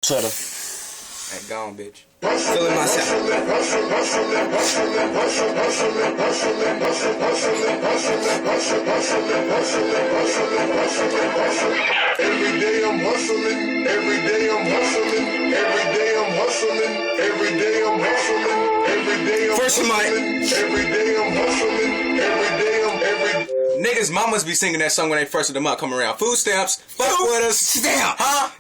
Twitter. Hey, go on, bitch. Feeling myself. Every day I'm hustling, every day I'm hustling, every day I'm hustling, every day I'm hustling, every day I'm First of my- every day I'm hustling, every day I'm Niggas mamas be singing that song when they first of the month come around. Food stamps, fuck with us. Stamp. Huh?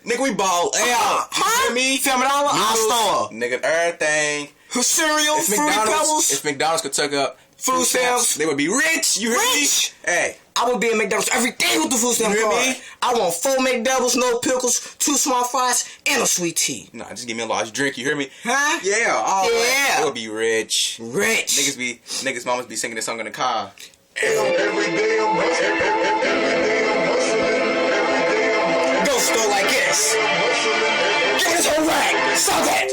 Nigga, we ball out. Huh? You hear me? $7 all-star. Nigga, everything. Cereal, If Fruity Pebbles. If McDonald's could take up Food stamps, they would be rich. You hear Rich. me? Hey. I would be at McDonald's every day with the food stamp You hear card. me? I want 4 McDoubles, no pickles, 2 small fries, and a sweet tea. Nah, just give me a large drink. You hear me? Huh? Yeah. All Yeah. that. They would be rich. Rich. Niggas mamas be singing this song in the car. every day I'm hustling, every day I'm hustling, every day I'm hustling. Go store like this. Get this whole rack. Stop that.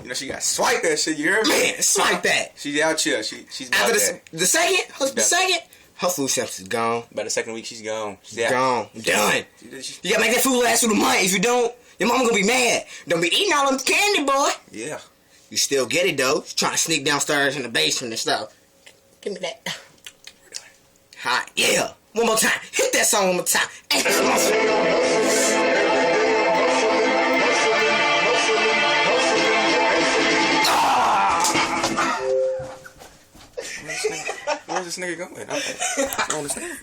You know, she got swiped that shit. You hear me? Man, it's like that. She's out here. She's After out there. the second, her food stamps is gone. By the second week, she's gone. She's out. Gone. Done. She- You gotta make that food last through the month. If you don't, your mama gonna be mad. Don't be eating all them candy, boy. Yeah. You still get it though. Trying to sneak downstairs in the basement and stuff. Give me that. Hot. Yeah. One more time. Hit that song one more time. Where's this nigga going? I don't understand.